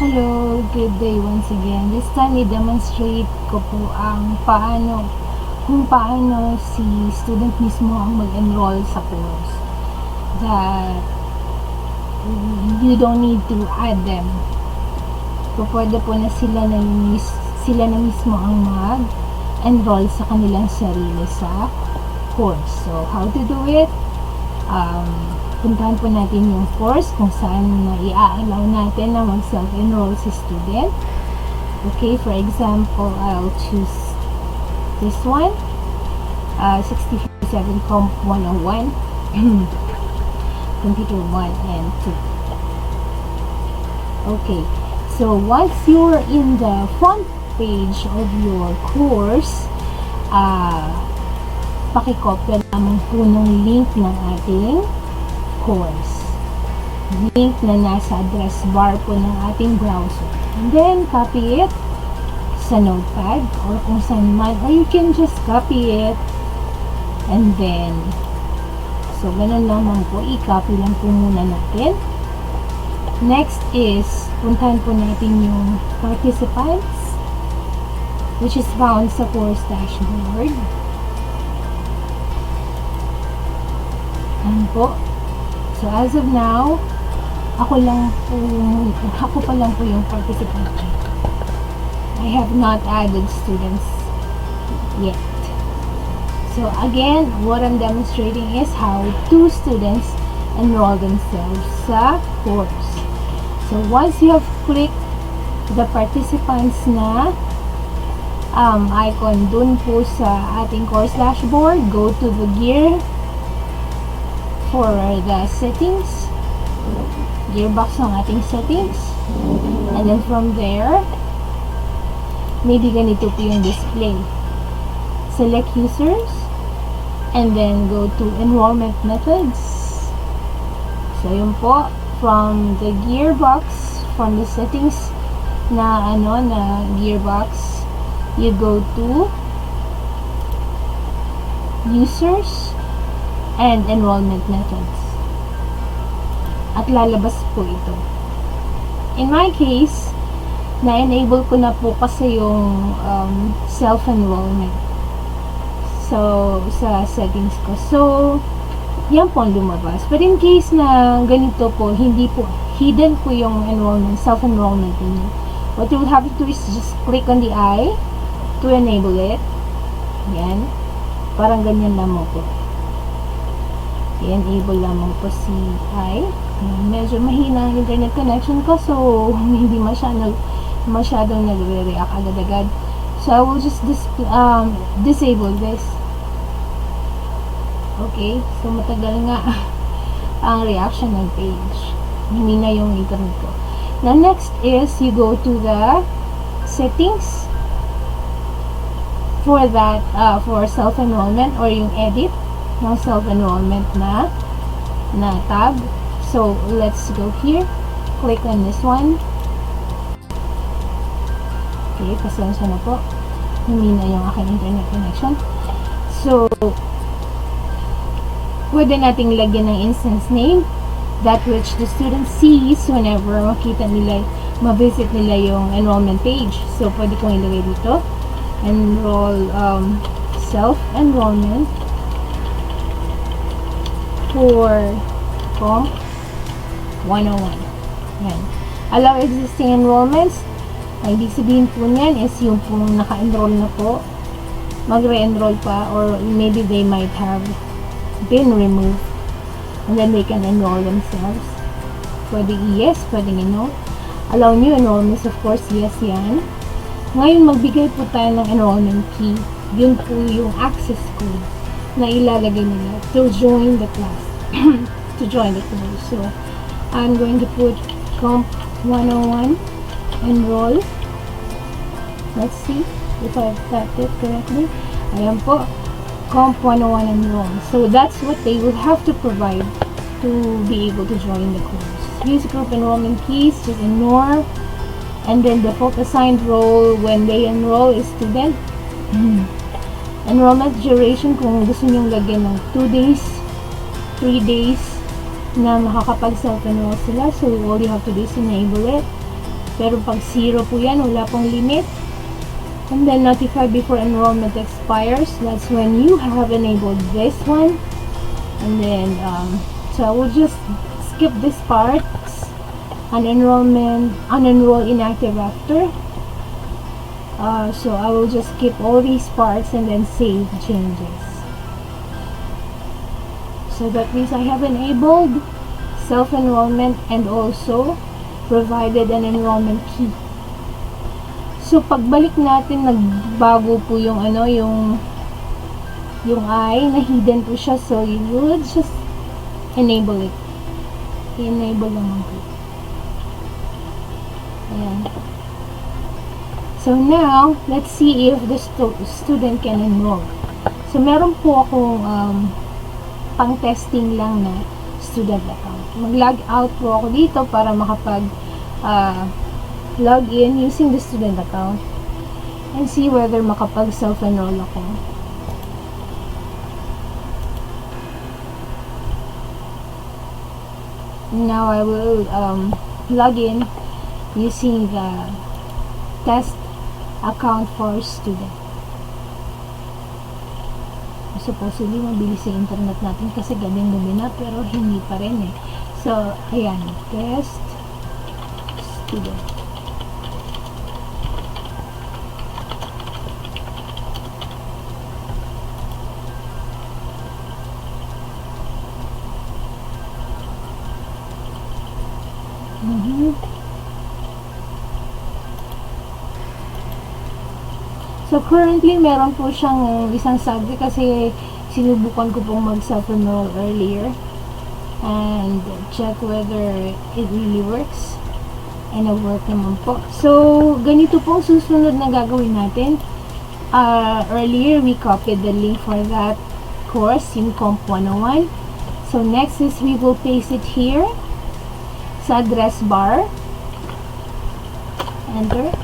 Hello, good day once again. This time, i-demonstrate ko po kung paano si student mismo ang mag-enroll sa course. That you don't need to add them. Pwede po na sila na mismo ang mag-enroll sa kanilang sarili sa course. So, how to do it? Puntahan po natin yung course kung saan i-allow natin na mag-self-enroll si student. Okay, for example, I'll choose this one, 6057 Comp 101, Computer 1 and 2. Okay, so once you're in the front page of your course, pakikopya lamang po ng link ng ating course. Link na nasa address bar po ng ating browser. And then, copy it sa notepad or kung saan man. Or you can just copy it and then, so ganun naman po, i-copy lang po muna natin. Next is, puntahan po natin yung participants, which is found sa course dashboard. Ano po? So, as of now, ako pa lang po yung participant. I have not added students yet. So, again, what I'm demonstrating is how two students enroll themselves sa course. So, once you have clicked the participants na icon dun po sa ating course dashboard, go to the gear for the settings, gearbox ng ating settings, and then from there, maybe ganito po yung display. Select users, and then go to enrollment methods. So yun po, from the gearbox, from the settings na gearbox, you go to users and enrollment methods. At lalabas po ito. In my case, na-enable ko na po kasi yung self-enrollment. So, sa settings ko. So, yan po ang lumabas. But in case na ganito po, hindi po, hidden po yung enrollment, self-enrollment niyo. What you will have to do is just click on the I to enable it. Yan. Parang ganyan lang mo po. I-enable lamang po si I. Medyo mahina ang internet connection ko, so hindi masyadong nagre-react agad-agad. So I will just disable this. Okay, so matagal nga ang reaction ng page. Hindi na yung internet ko. Now next is you go to the settings for that for self-enrollment or yung edit ng self-enrollment na tab. So, let's go here. Click on this one. Okay, pasensya na po. Hindi na yung aking internet connection. So, pwede nating lagyan ng instance name, that which the student sees whenever makita nila, ma-visit nila yung enrollment page. So, pwede kong ilagay dito. Enroll, self-enrollment for Comp 101. Yan. Allow existing enrollments. Ang ibig sabihin po niyan is yung pong naka-enroll na po, mag-re-enroll pa, or maybe they might have been removed and then they can enroll themselves. Pwede yes, pwede no. Allow new enrollments, of course, yes yan. Ngayon, magbigay po tayo ng enrollment key. Yun po yung access code na ilalagay nila to join the class. To join the course. So, I'm going to put Comp 101 enroll. Let's see if I've typed it correctly. Ayan po, Comp 101 enroll. So, that's what they will have to provide to be able to join the course. Use group enrollment keys, just ignore. And then the default assigned role when they enroll is student. Enrollment duration, kung gusto nyong lagyan ng 2 days, 3 days na makakapag self-enroll sila. So all you have to do is enable it. Pero pag 0 po yan, wala pong limit. And then notify before enrollment expires. That's when you have enabled this one. And then, so I will just skip this part. Unenroll inactive after. So I will just skip all these parts and then save changes. So that means I have enabled self-enrollment and also provided an enrollment key. So pagbalik natin, nagbago po yung yung I, na hidden po siya. So you would just enable it. I-enable naman po. Ayan. So now, let's see if the student can enroll. So meron po akong pang-testing lang na student account. Mag-log out po ako dito para makapag log in using the student account and see whether makapag self-enroll ako. Now I will log in using the test account for student. Supposedly mabilis yung internet natin kasi gabing-gabi na, pero hindi pa rin eh. So ayan, test student. So currently meron po siyang isang subject kasi sinubukan ko pong mag self-enroll earlier and check whether it really works, and nag-work naman po. So ganito pong susunod na gagawin natin. Earlier we copied the link for that course, yung Comp 101. So next is we will paste it here sa address bar. Enter.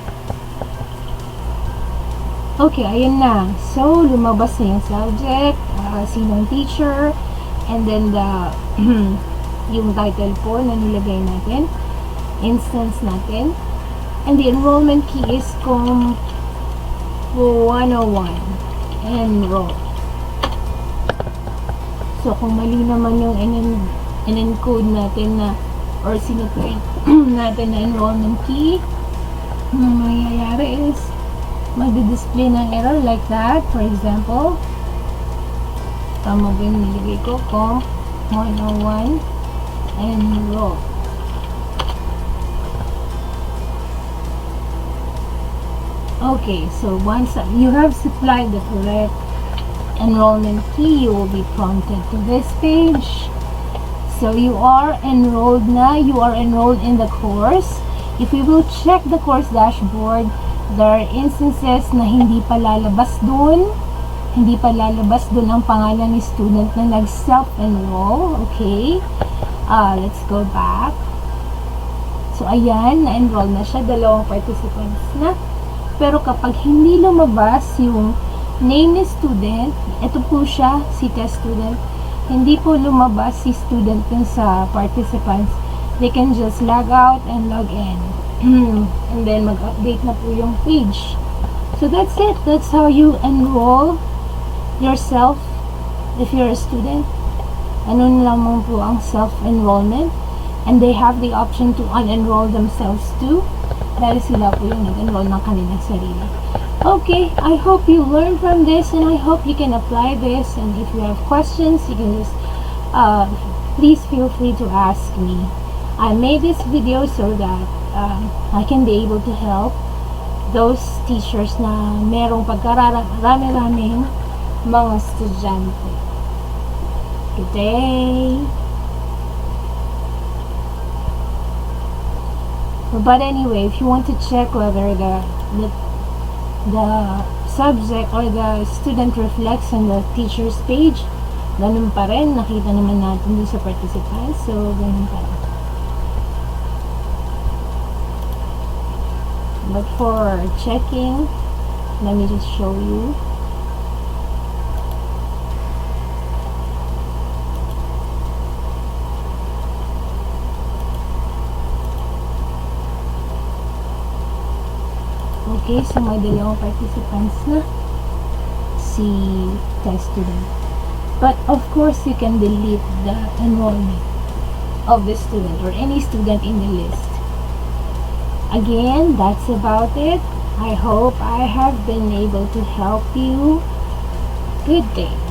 Okay, ayun na. So, lumabas na yung subject, sinong teacher, and then the yung title po na nilagay natin, instance natin, and the enrollment key is Comp 101, enroll. So, kung mali naman yung in-encode natin na, or sinuprint natin na enrollment key, ang mangyayari is magdi-display ng error like that. For example, tama ba yung nilagay ko? Comp 101 enroll. Okay, so once you have supplied the correct enrollment key, you will be prompted to this page. So you are enrolled na. You are enrolled in the course. If we will check the course dashboard, there are instances na hindi pa lalabas dun ang pangalan ni student na nag-self-enroll. Okay, let's go back. So ayan, na-enroll na siya, 2 participants na. Pero kapag hindi lumabas yung name ni student, ito po siya, si test student, hindi po lumabas si student dun sa participants, they can just log out and log in. And then mag-update na po yung page. So that's it. That's how you enroll yourself if you're a student. Ano lamang po ang self-enrollment, and they have the option to unenroll themselves too, dahil sila po yung nag-enroll ng kanilang sarili. Okay, I hope you learned from this, and I hope you can apply this. And if you have questions, you can just please feel free to ask me. I made this video so that I can be able to help those teachers na merong pagkarami-raming mga estudyante. Good day! But anyway, if you want to check whether the subject or the student reflects on the teacher's page, ganun pa rin, nakita naman natin dun sa participants, so ganun pa rin. But for checking, let me just show you. Okay, so may dalawang participants na si test student. But of course, you can delete the enrollment of the student or any student in the list. Again, that's about it. I hope I have been able to help you. Good day.